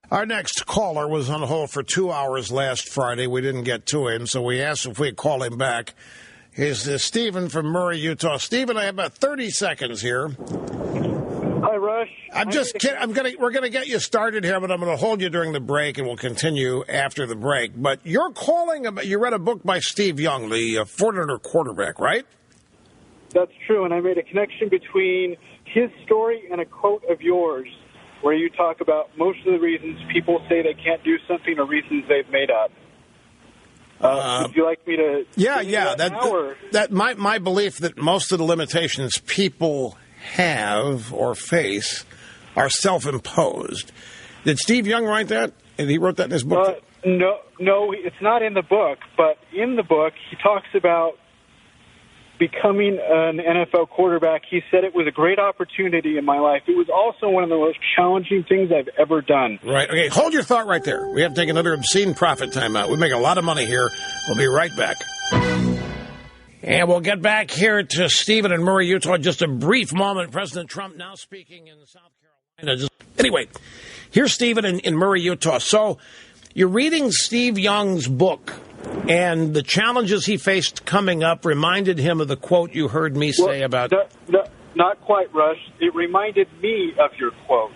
Our next caller was on hold for 2 hours last Friday. We didn't get to him, so we asked if we'd call him back. Here's Stephen from Murray, Utah. Stephen, I have about 30 seconds here. Hi, Rush. I'm just kidding. We're gonna get you started here, but I'm gonna hold you during the break, and we'll continue after the break. But you're calling about. You read a book by Steve Young, the Fortner quarterback, right? That's true, and I made a connection between his story and a quote of yours, where you talk about most of the reasons people say they can't do something are reasons they've made up. Would you like me to? Yeah. That my belief that most of the limitations people have or face are self-imposed. Did Steve Young write that? And he wrote that in his book? No, it's not in the book. But in the book, he talks about becoming an NFL quarterback. He said it was a great opportunity in my life. It was also one of the most challenging things I've ever done. Right. Okay, hold your thought right there. We have to take another obscene profit timeout. We make a lot of money here. We'll be right back. And we'll get back here to Stephen in Murray, Utah, in just a brief moment. President Trump now speaking in South Carolina. Anyway, here's Stephen in Murray, Utah. So you're reading Steve Young's book, and the challenges he faced coming up reminded him of the quote you heard me say about... Not quite, Rush. It reminded me of your quote.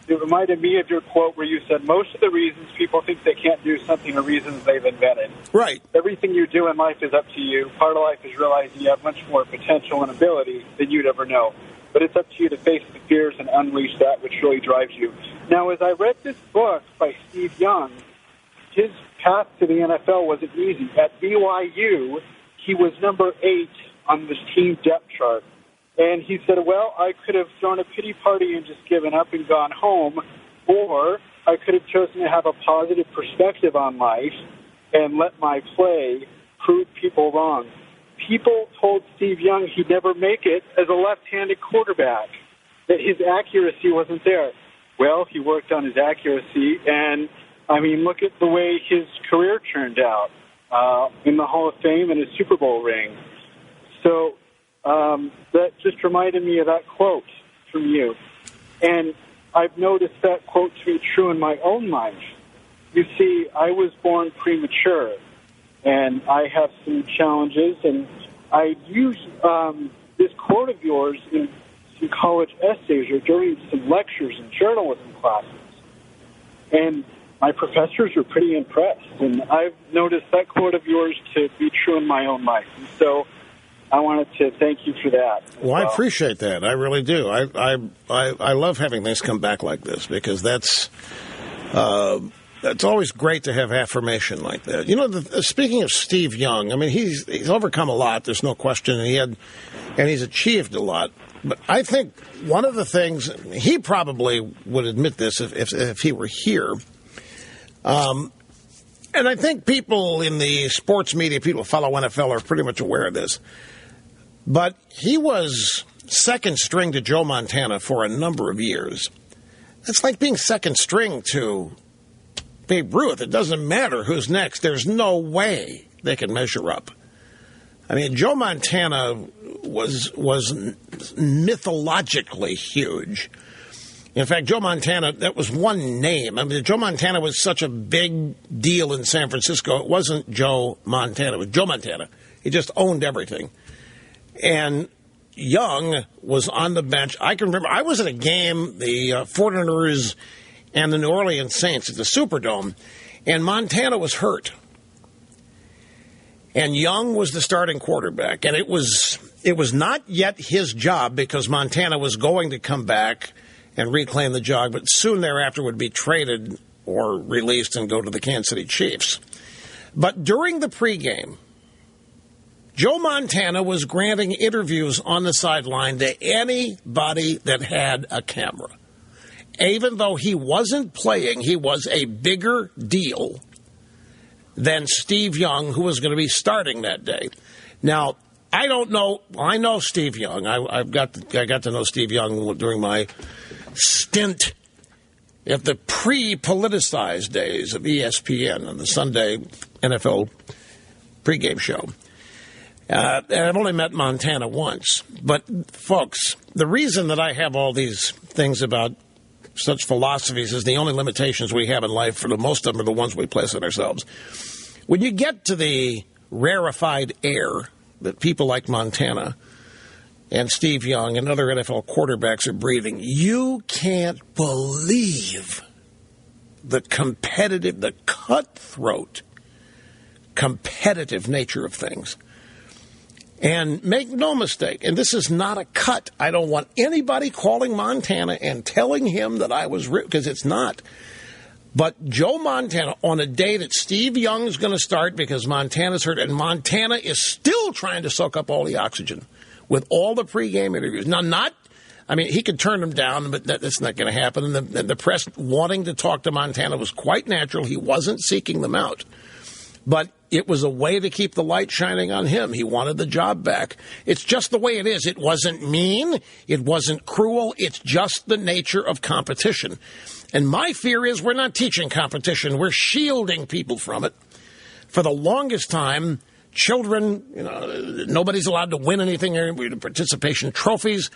It reminded me of your quote where you said most of the reasons people think they can't do something are reasons they've invented. Right. Everything you do in life is up to you. Part of life is realizing you have much more potential and ability than you'd ever know. But it's up to you to face the fears and unleash that which really drives you. Now, as I read this book by Steve Young, his path to the NFL wasn't easy. At BYU, he was number 8 on the team depth chart. And he said, well, I could have thrown a pity party and just given up and gone home, or I could have chosen to have a positive perspective on life and let my play prove people wrong. People told Steve Young he'd never make it as a left-handed quarterback, that his accuracy wasn't there. Well, he worked on his accuracy, and, I mean, look at the way his career turned out in the Hall of Fame and his Super Bowl ring. So that just reminded me of that quote from you. And I've noticed that quote to be true in my own life. You see, I was born premature, and I have some challenges, and I use this quote of yours in some college essays or during some lectures and journalism classes. And my professors were pretty impressed, and I've noticed that quote of yours to be true in my own life. And so I wanted to thank you for that. Well, I appreciate that. I really do. I love having things come back like this, because that's always great to have affirmation like that. You know, speaking of Steve Young, I mean, he's overcome a lot. There's no question, and he's achieved a lot. But I think one of the things, he probably would admit this if he were here. And I think people in the sports media, people who follow NFL, are pretty much aware of this. But he was second string to Joe Montana for a number of years. It's like being second string to Babe Ruth. It doesn't matter who's next. There's no way they can measure up. I mean, Joe Montana was mythologically huge. In fact, Joe Montana, that was one name. I mean, Joe Montana was such a big deal in San Francisco. It wasn't Joe Montana. It was Joe Montana. He just owned everything. And Young was on the bench. I can remember, I was at a game, the 49ers and the New Orleans Saints at the Superdome, and Montana was hurt. And Young was the starting quarterback. And it was not yet his job, because Montana was going to come back and reclaim the job, but soon thereafter would be traded or released and go to the Kansas City Chiefs. But during the pregame, Joe Montana was granting interviews on the sideline to anybody that had a camera. Even though he wasn't playing, he was a bigger deal than Steve Young, who was going to be starting that day. Now, I don't know. I know Steve Young. I got to know Steve Young during my stint at the pre-politicized days of ESPN on the Sunday NFL pregame show. And I've only met Montana once. But, folks, the reason that I have all these things about such philosophies as the only limitations we have in life, for the most of them, are the ones we place on ourselves. When you get to the rarefied air that people like Montana and Steve Young and other NFL quarterbacks are breathing, you can't believe the cutthroat, competitive nature of things. And make no mistake, and this is not a cut. I don't want anybody calling Montana and telling him that I was because it's not. But Joe Montana, on a day that Steve Young is going to start because Montana's hurt, and Montana is still trying to soak up all the oxygen with all the pregame interviews. Now, he could turn them down, but that's not going to happen. And the press wanting to talk to Montana was quite natural. He wasn't seeking them out. But it was a way to keep the light shining on him. He wanted the job back. It's just the way it is. It wasn't mean. It wasn't cruel. It's just the nature of competition. And my fear is we're not teaching competition. We're shielding people from it. For the longest time, children, nobody's allowed to win anything, participation trophies.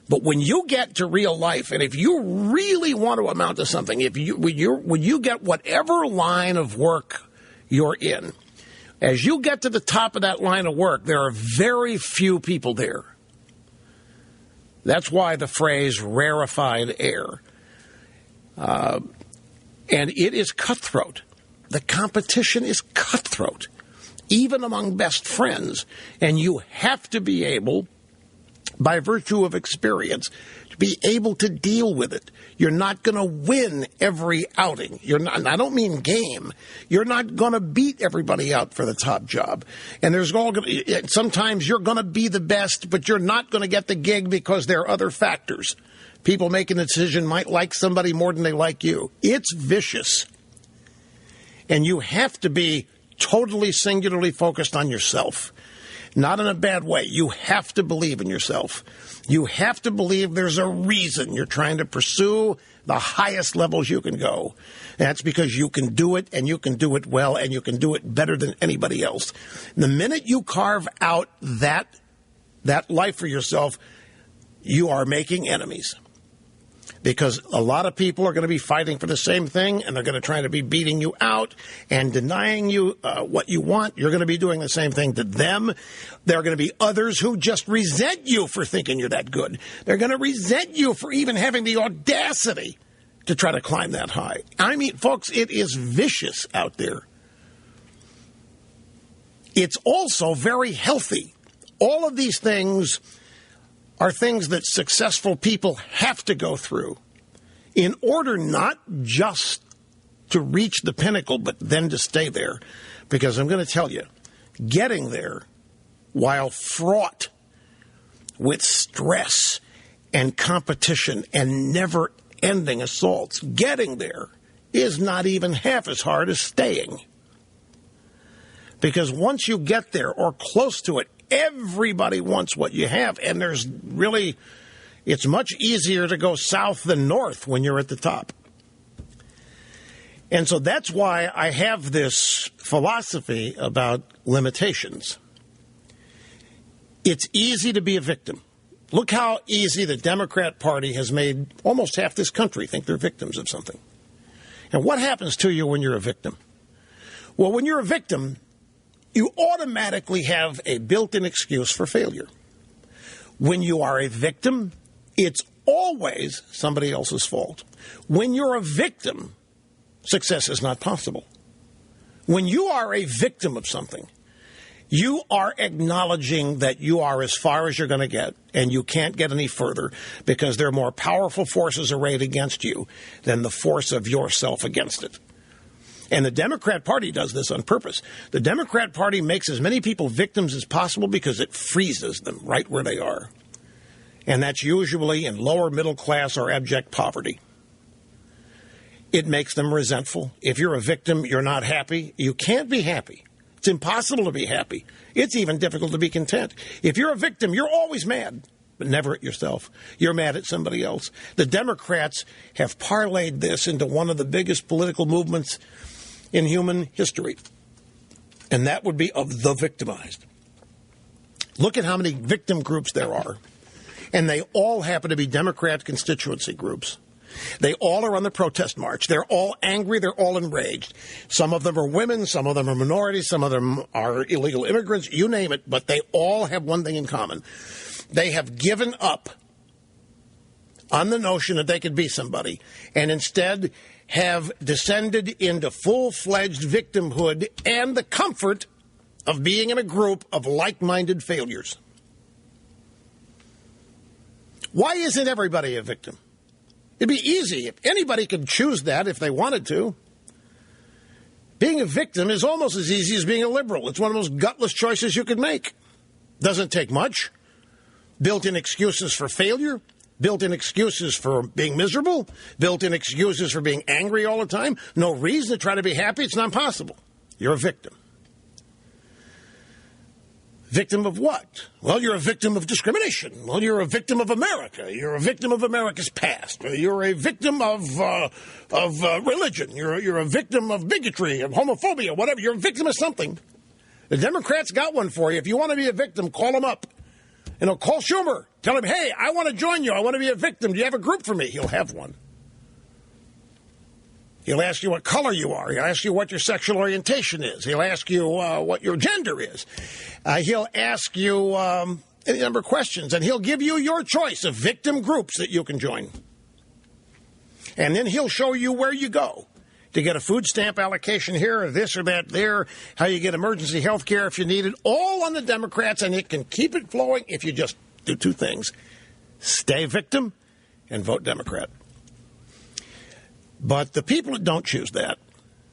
But when you get to real life, and if you really want to amount to something, when you get whatever line of work you're in, as you get to the top of that line of work, there are very few people there. That's why the phrase rarefied air. And it is cutthroat. The competition is cutthroat, even among best friends. And you have to be able, by virtue of experience, to be able to deal with it. You're not going to win every outing. I don't mean game. You're not going to beat everybody out for the top job. And sometimes you're going to be the best, but you're not going to get the gig because there are other factors. People making a decision might like somebody more than they like you. It's vicious. And you have to be totally singularly focused on yourself. Not in a bad way. You have to believe in yourself. You have to believe there's a reason you're trying to pursue the highest levels you can go. That's because you can do it, and you can do it well, and you can do it better than anybody else. The minute you carve out that life for yourself, you are making enemies. Because a lot of people are going to be fighting for the same thing, and they're going to try to be beating you out and denying you what you want. You're going to be doing the same thing to them. There are going to be others who just resent you for thinking you're that good. They're going to resent you for even having the audacity to try to climb that high. I mean, folks, it is vicious out there. It's also very healthy. All of these things are things that successful people have to go through in order not just to reach the pinnacle, but then to stay there. Because I'm going to tell you, getting there, while fraught with stress and competition and never-ending assaults, getting there is not even half as hard as staying. Because once you get there or close to it, everybody wants what you have, and it's much easier to go south than north when you're at the top. And so that's why I have this philosophy about limitations. It's easy to be a victim. Look how easy the Democrat Party has made almost half this country think they're victims of something. And what happens to you when you're a victim? Well, when you're a victim, you automatically have a built-in excuse for failure. When you are a victim, it's always somebody else's fault. When you're a victim, success is not possible. When you are a victim of something, you are acknowledging that you are as far as you're going to get, and you can't get any further because there are more powerful forces arrayed against you than the force of yourself against it. And the Democrat Party does this on purpose. The Democrat Party makes as many people victims as possible because it freezes them right where they are. And that's usually in lower middle class or abject poverty. It makes them resentful. If you're a victim, you're not happy. You can't be happy. It's impossible to be happy. It's even difficult to be content. If you're a victim, you're always mad, but never at yourself. You're mad at somebody else. The Democrats have parlayed this into one of the biggest political movements in human history, and that would be of the victimized. Look at how many victim groups there are, and they all happen to be Democrat constituency groups. They all are on the protest march. They're all angry. They're all enraged. Some of them are women. Some of them are minorities. Some of them are illegal immigrants. You name it. But they all have one thing in common. They have given up on the notion that they could be somebody, and instead have descended into full-fledged victimhood and the comfort of being in a group of like-minded failures. Why isn't everybody a victim? It'd be easy if anybody could choose that if they wanted to. Being a victim is almost as easy as being a liberal. It's one of the most gutless choices you could make. Doesn't take much. Built-in excuses for failure. Built-in excuses for being miserable. Built-in excuses for being angry all the time. No reason to try to be happy. It's not possible. You're a victim. Victim of what? Well, you're a victim of discrimination. Well, you're a victim of America. You're a victim of America's past. You're a victim of religion. You're a victim of bigotry, of homophobia, whatever. You're a victim of something. The Democrats got one for you. If you want to be a victim, call them up. Call Schumer. Tell him, hey, I want to join you. I want to be a victim. Do you have a group for me? He'll have one. He'll ask you what color you are. He'll ask you what your sexual orientation is. He'll ask you what your gender is. He'll ask you any number of questions, and he'll give you your choice of victim groups that you can join. And then he'll show you where you go to get a food stamp allocation here or this or that there, how you get emergency health care if you need it, all on the Democrats, and it can keep it flowing if you just do two things: stay victim and vote Democrat. But the people that don't choose that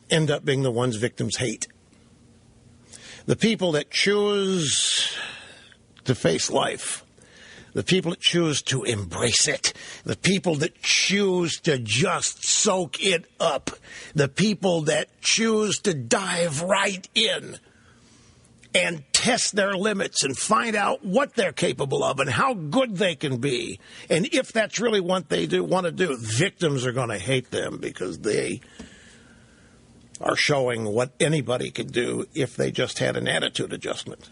end up being the ones victims hate. The people that choose to face life, the people that choose to embrace it, the people that choose to just soak it up, the people that choose to dive right in and test their limits and find out what they're capable of and how good they can be. And if that's really what they want to do, victims are going to hate them because they are showing what anybody could do if they just had an attitude adjustment.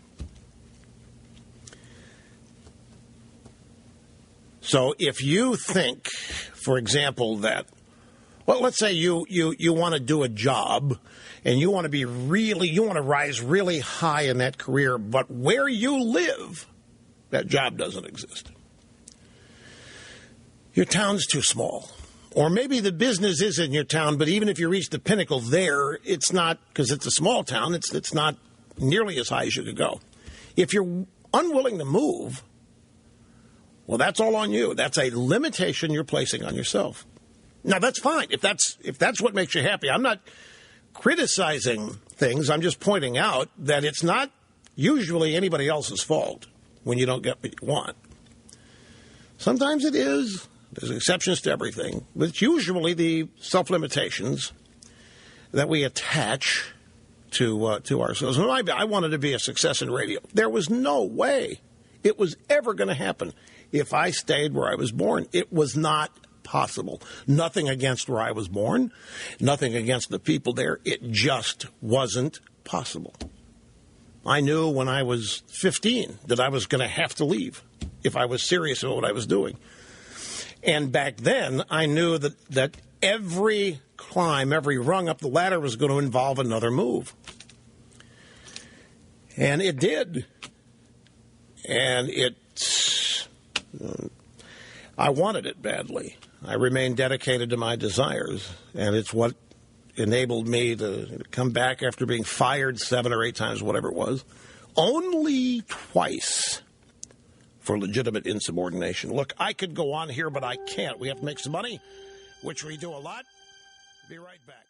So if you think, for example, that, well, let's say you want to do a job and you want to rise really high in that career, but where you live, that job doesn't exist. Your town's too small. Or maybe the business is in your town, but even if you reach the pinnacle there, it's not, because it's a small town, it's not nearly as high as you could go. If you're unwilling to move, well, that's all on you. That's a limitation you're placing on yourself. Now, that's fine. If that's what makes you happy. I'm not criticizing things. I'm just pointing out that it's not usually anybody else's fault when you don't get what you want. Sometimes it is. There's exceptions to everything. But it's usually the self-limitations that we attach to ourselves. When I wanted to be a success in radio, there was no way it was ever going to happen if I stayed where I was born. It was not possible. Nothing against where I was born, nothing against the people there. It just wasn't possible. I knew when I was 15 that I was going to have to leave if I was serious about what I was doing. And back then, I knew that every climb, every rung up the ladder was going to involve another move. And it did. And I wanted it badly. I remained dedicated to my desires, and it's what enabled me to come back after being fired 7 or 8 times, whatever it was, only twice for legitimate insubordination. Look, I could go on here, but I can't. We have to make some money, which we do a lot. Be right back.